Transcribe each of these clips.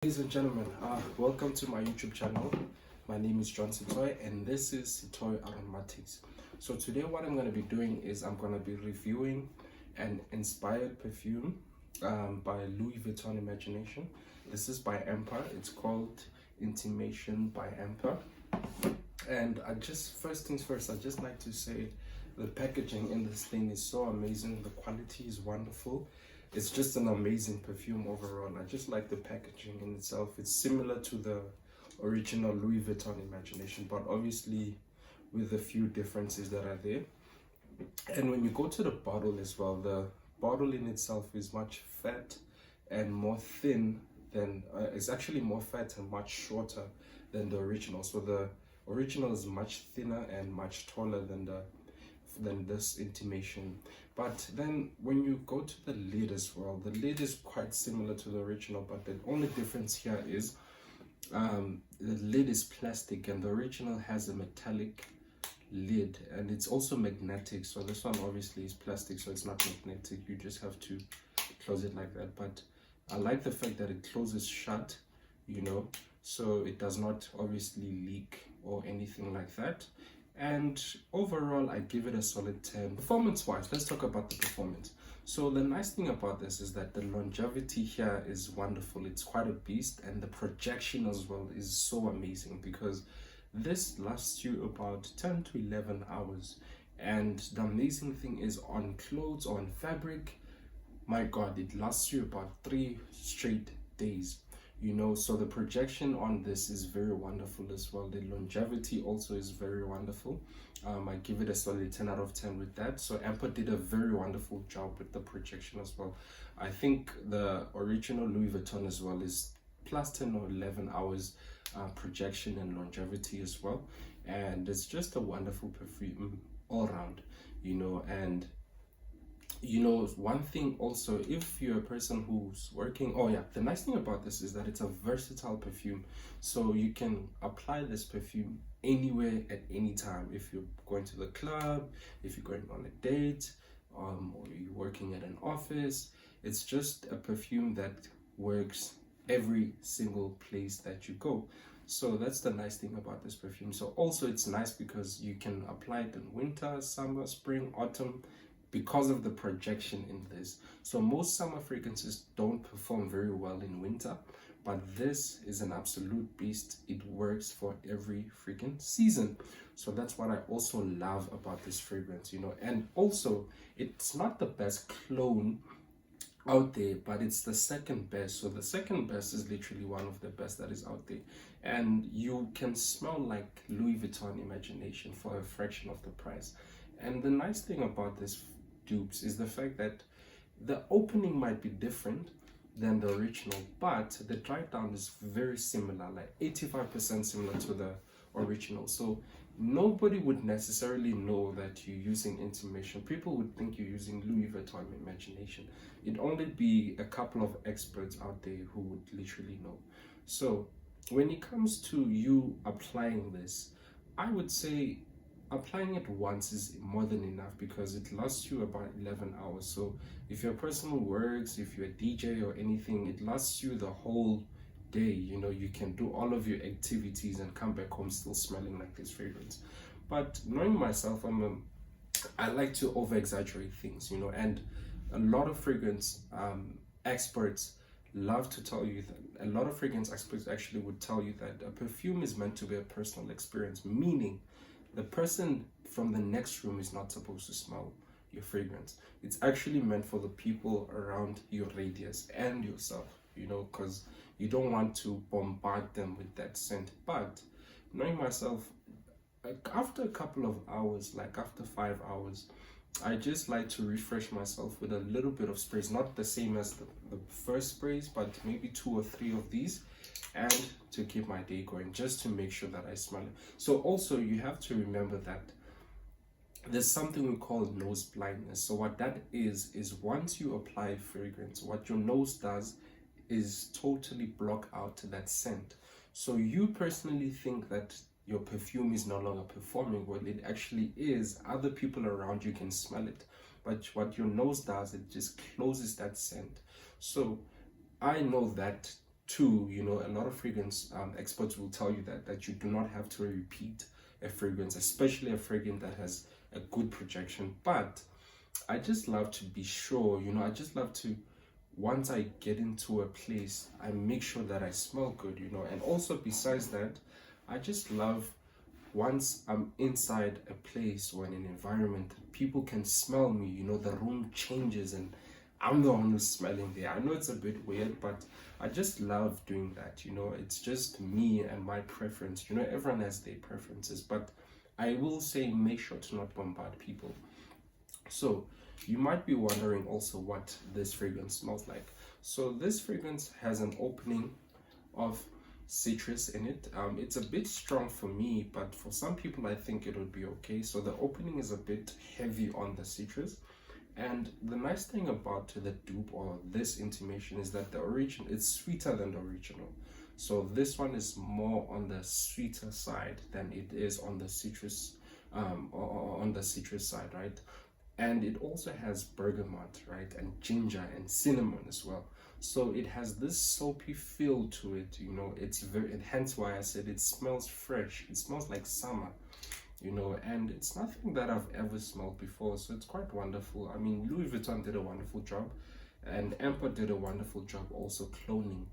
Ladies and gentlemen, welcome to my YouTube channel. My name is John Sitoy and this is Sitoy Aromatics. So today what I'm going to be doing is I'm going to be reviewing an inspired perfume by Louis Vuitton Imagination. This is by Empire. It's called Intimation by Empire. And first things first, I'd just like to say the packaging in this thing is so amazing. The quality is wonderful. It's just an amazing perfume overall. I just like the packaging in itself. It's similar to the original Louis Vuitton Imagination, but obviously with a few differences that are there. And when you go to the bottle as well, the bottle in itself is much fat and more thin than, it's actually more fat and much shorter than the original. So the original is much thinner and much taller than this Intimation. But then when you go to the lid as well, the lid is quite similar to the original, but the only difference here is the lid is plastic and the original has a metallic lid, and it's also magnetic. So this one obviously is plastic, so it's not magnetic. You just have to close it like that. But I like the fact that it closes shut, you know, so it does not obviously leak or anything like that. And overall, I give it a solid 10. Performance wise, let's talk about the performance. So the nice thing about this is that the longevity here is wonderful. It's quite a beast, and the projection as well is so amazing because this lasts you about 10 to 11 hours. And the amazing thing is on clothes, on fabric, my god, it lasts you about 3 straight days. You know, so the projection on this is very wonderful as well. The longevity also is very wonderful. I give it a solid 10 out of 10 with that. So Empire did a very wonderful job with the projection as well. I think the original Louis Vuitton as well is plus 10 or 11 hours projection and longevity as well. And it's just a wonderful perfume all around, you know. And you know, one thing also, if you're a person who's working, oh yeah, the nice thing about this is that it's a versatile perfume. So you can apply this perfume anywhere at any time. If you're going to the club, if you're going on a date, or you're working at an office, it's just a perfume that works every single place that you go. So that's the nice thing about this perfume. So also it's nice because you can apply it in winter, summer, spring, autumn, because of the projection in this. So most summer fragrances don't perform very well in winter, but this is an absolute beast. It works for every freaking season. So that's what I also love about this fragrance, you know. And also it's not the best clone out there, but it's the second best. So the second best is literally one of the best that is out there, and you can smell like Louis Vuitton Imagination for a fraction of the price. And the nice thing about this dupes is the fact that the opening might be different than the original, but the dry down is very similar, like 85% similar to the original. So nobody would necessarily know that you're using Intimation. People would think you're using Louis Vuitton Imagination. It'd only be a couple of experts out there who would literally know. So when it comes to you applying this, I would say applying it once is more than enough because it lasts you about 11 hours. So if you're a person who works, if you're a DJ or anything, it lasts you the whole day. You know, you can do all of your activities and come back home still smelling like this fragrance. But knowing myself, I like to over exaggerate things, you know, and a lot of fragrance experts love to tell you that, a lot of fragrance experts actually would tell you that a perfume is meant to be a personal experience, meaning the person from the next room is not supposed to smell your fragrance. It's actually meant for the people around your radius and yourself, you know, because you don't want to bombard them with that scent. But knowing myself, like after a couple of hours, like after 5 hours, I just like to refresh myself with a little bit of sprays, not the same as the first sprays, but maybe 2 or 3 of these, and to keep my day going, just to make sure that I smell it. So also you have to remember that there's something we call nose blindness. So what that is once you apply fragrance, what your nose does is totally block out that scent. So you personally think that your perfume is no longer performing well. It actually is. Other people around you can smell it, but what your nose does, it just closes that scent. So I know that Two, you know, a lot of fragrance experts will tell you that you do not have to repeat a fragrance, especially a fragrance that has a good projection. But I just love to be sure, you know, I just love to, once I get into a place, I make sure that I smell good, you know. And also besides that, I just love, once I'm inside a place or in an environment, people can smell me, you know, the room changes and I'm the one who's smelling there. I know it's a bit weird, but I just love doing that, you know. It's just me and my preference, you know. Everyone has their preferences, but I will say make sure to not bombard people. So you might be wondering also what this fragrance smells like. So this fragrance has an opening of citrus in it. It's a bit strong for me, but for some people I think it would be okay. So the opening is a bit heavy on the citrus. And the nice thing about the dupe or this Intimation is that the original, it's sweeter than the original. So this one is more on the sweeter side than it is on the citrus, on the citrus side, right? And it also has bergamot, right, and ginger and cinnamon as well. So it has this soapy feel to it, you know. It's very, and hence why I said it smells fresh. It smells like summer, you know, and it's nothing that I've ever smelled before, so it's quite wonderful. I mean, Louis Vuitton did a wonderful job, and Emperor did a wonderful job also cloning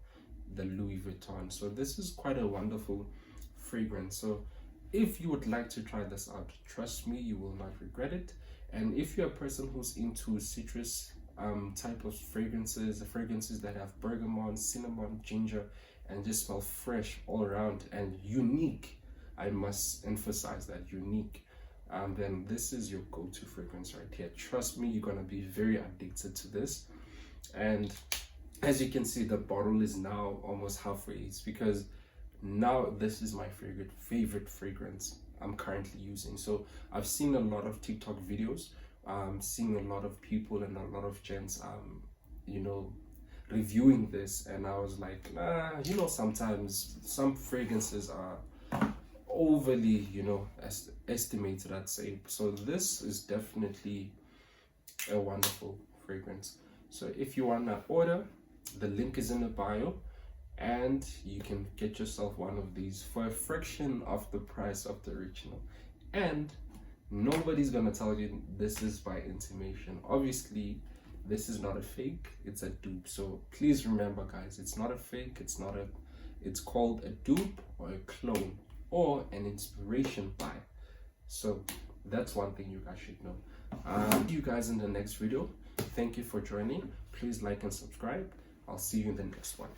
the Louis Vuitton. So this is quite a wonderful fragrance. So if you would like to try this out, trust me, you will not regret it. And if you're a person who's into citrus type of fragrances, the fragrances that have bergamot, cinnamon, ginger, and just smell fresh all around and unique, I must emphasize that, unique, then this is your go-to fragrance right here. Trust me, you're gonna be very addicted to this. And as you can see, the bottle is now almost halfway. It's because now this is my favorite fragrance I'm currently using. So I've seen a lot of TikTok videos, seeing a lot of people and a lot of gents, you know, reviewing this, and I was like, nah, you know, sometimes some fragrances are overly, you know, estimated, I'd say. So this is definitely a wonderful fragrance. So if you want to order, the link is in the bio, and you can get yourself one of these for a fraction of the price of the original. And nobody's gonna tell you this is by Intimation. Obviously this is not a fake, it's a dupe. So please remember, guys, it's not a fake, it's not a, it's called a dupe or a clone or an inspiration by. So that's one thing you guys should know. See you guys in the next video. Thank you for joining. Please like and subscribe. I'll see you in the next one.